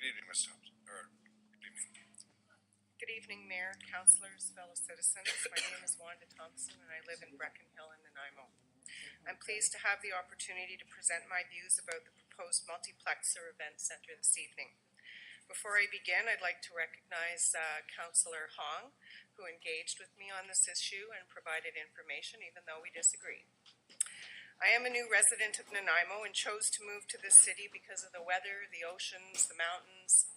Good evening, Ms. Thompson, or good evening. Good evening, Mayor, councillors, fellow citizens. My name is Wanda Thompson and I live in Brecon Hill in Nanaimo. I'm pleased to have the opportunity to present my views about the proposed multiplexer event centre this evening. Before I begin, I'd like to recognize Councillor Hong, who engaged with me on this issue and provided information even though we disagree. I am a new resident of Nanaimo and chose to move to this city because of the weather, the oceans, the mountains,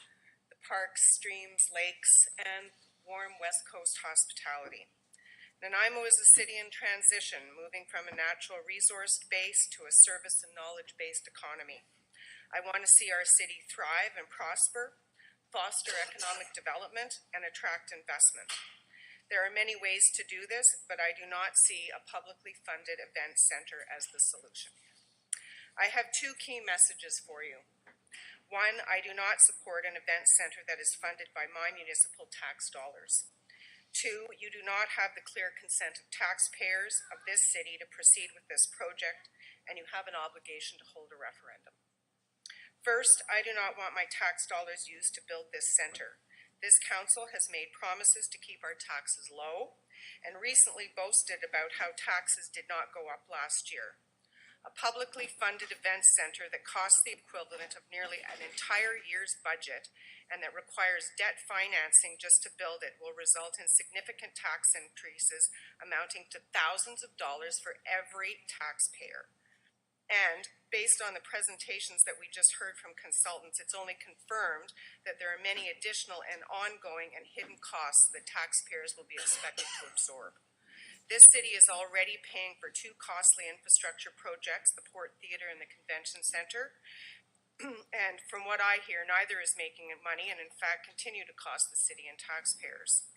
the parks, streams, lakes, and warm West Coast hospitality. Nanaimo is a city in transition, moving from a natural resource base to a service and knowledge-based economy. I want to see our city thrive and prosper, foster economic development, and attract investment. There are many ways to do this, but I do not see a publicly funded event center as the solution. I have two key messages for you. One, I do not support an event center that is funded by my municipal tax dollars. Two, you do not have the clear consent of taxpayers of this city to proceed with this project, and you have an obligation to hold a referendum. First, I do not want my tax dollars used to build this center. This council has made promises to keep our taxes low and recently boasted about how taxes did not go up last year. A publicly funded event center that costs the equivalent of nearly an entire year's budget and that requires debt financing just to build it will result in significant tax increases amounting to thousands of dollars for every taxpayer. And based on the presentations that we just heard from consultants, it's only confirmed that there are many additional and ongoing and hidden costs that taxpayers will be expected to absorb. This city is already paying for two costly infrastructure projects, the Port Theatre and the Convention Centre. And from what I hear, neither is making money and in fact continue to cost the city and taxpayers.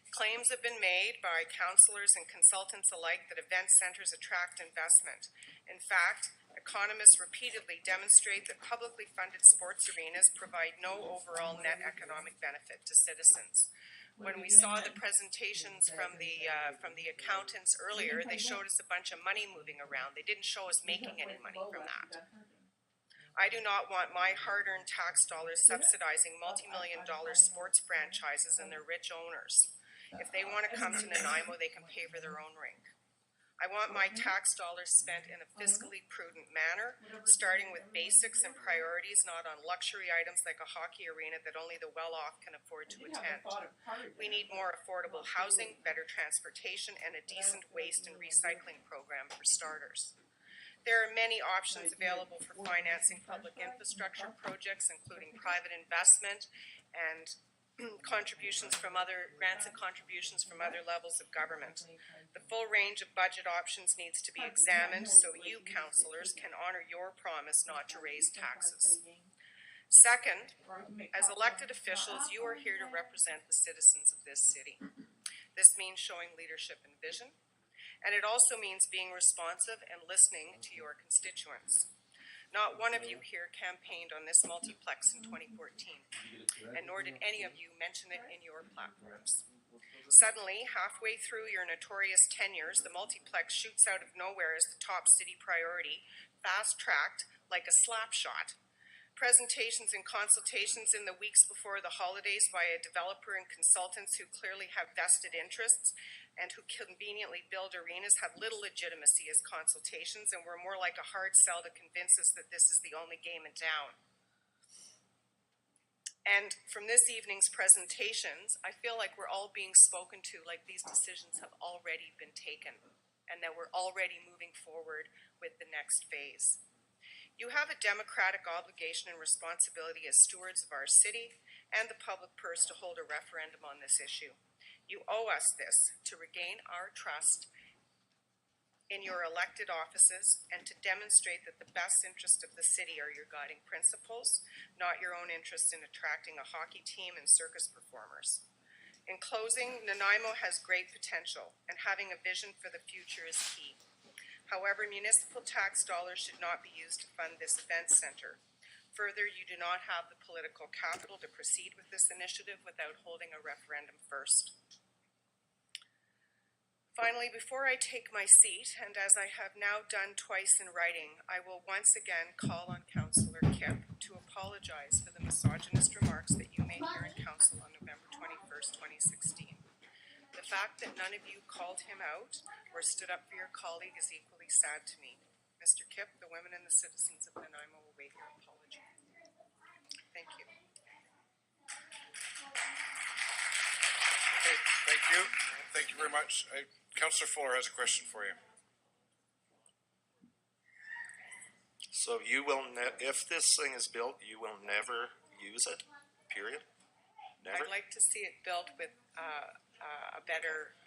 Claims have been made by councillors and consultants alike that event centres attract investment. In fact, economists repeatedly demonstrate that publicly funded sports arenas provide no overall net economic benefit to citizens. When we saw the presentations from the accountants earlier, they showed us a bunch of money moving around. They didn't show us making any money from that. I do not want my hard-earned tax dollars subsidizing multi-million-dollar sports franchises and their rich owners. If they want to come to Nanaimo, they can pay for their own rink. I want my tax dollars spent in a fiscally prudent manner, starting with basics and priorities, not on luxury items like a hockey arena that only the well-off can afford to attend. We need more affordable housing, better transportation, and a decent waste and recycling program for starters. There are many options available for financing public infrastructure projects, including private investment and contributions from grants and contributions from other levels of government. The full range of budget options needs to be examined so you, councillors, can honour your promise not to raise taxes. Second, as elected officials, you are here to represent the citizens of this city. This means showing leadership and vision, and it also means being responsive and listening to your constituents. Not one of you here campaigned on this multiplex in 2014, and nor did any of you mention it in your platforms. Suddenly, halfway through your notorious tenures, the multiplex shoots out of nowhere as the top city priority, fast-tracked like a slap shot. Presentations and consultations in the weeks before the holidays by a developer and consultants who clearly have vested interests and who conveniently build arenas have little legitimacy as consultations and were more like a hard sell to convince us that this is the only game in town. And from this evening's presentations, I feel like we're all being spoken to like these decisions have already been taken and that we're already moving forward with the next phase. You have a democratic obligation and responsibility as stewards of our city and the public purse to hold a referendum on this issue. You owe us this to regain our trust in your elected offices and to demonstrate that the best interest of the city are your guiding principles, not your own interest in attracting a hockey team and circus performers. In closing, Nanaimo has great potential, and having a vision for the future is key. However, municipal tax dollars should not be used to fund this event center. Further, you do not have the political capital to proceed with this initiative without holding a referendum first. Finally, before I take my seat, and as I have now done twice in writing, I will once again call on Councillor Kipp to apologize apologize for the misogynist remarks that you made here in council on November 21st, 2016. The fact that none of you called him out or stood up for your colleague is equally sad to me. Mr. Kipp, the women and the citizens of Nanaimo will wait your apology. Thank you. Okay, thank you. Thank you very much. Councillor Fuller has a question for you. So you will if this thing is built, you will never use it, period? Never? I'd like to see it built with a better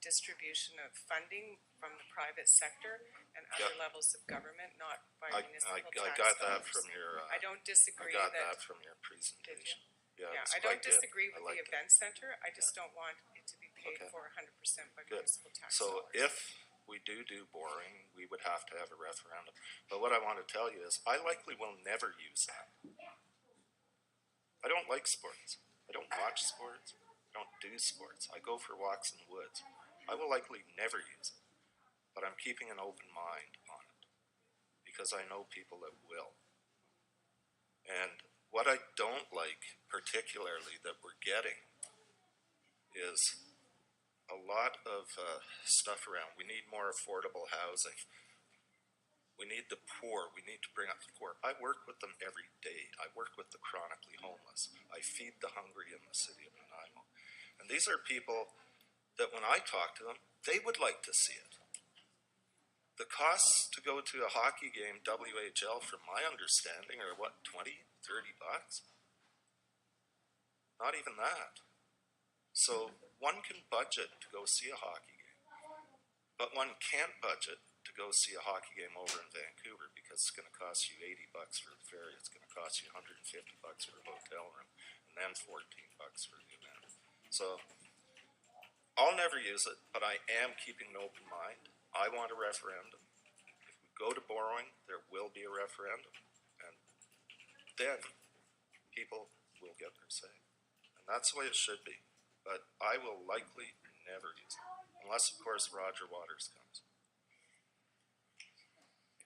distribution of funding from the private sector and other levels of government, not by municipal tax I got that dollars. from your. I don't disagree I got that from your presentation. Yeah, Yeah, I don't disagree with the it. event center. I just don't want it to be paid for 100% by municipal tax So dollars. if we do boring, we would have to have a referendum. But what I want to tell you is I likely will never use that. I don't like sports. I don't watch sports. I don't do sports. I go for walks in the woods. I will likely never use it. But I'm keeping an open mind on it because I know people that will. And what I don't like particularly that we're getting is a lot of stuff around. We need more affordable housing. We need the poor. We need to bring up the poor. I work with them every day. I work with the chronically homeless. I feed the hungry in the city of Nanaimo. And these are people that when I talk to them, they would like to see it. The costs to go to a hockey game, WHL, from my understanding, are what, 20, 30 bucks? Not even that. So one can budget to go see a hockey game, but one can't budget to go see a hockey game over in Vancouver because it's going to cost you 80 bucks for the ferry, it's going to cost you 150 bucks for a hotel room, and then 14 bucks for the event. So I'll never use it, but I am keeping an open mind. I want a referendum. If we go to borrowing, there will be a referendum, and then people will get their say. And that's the way it should be. But I will likely never use it, unless, of course, Roger Waters comes.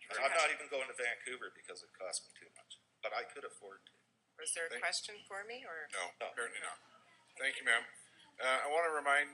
And I'm not even going to Vancouver because it cost me too much, but I could afford to. Was there a question for me? Or No, apparently not. Thank you, ma'am. I want to remind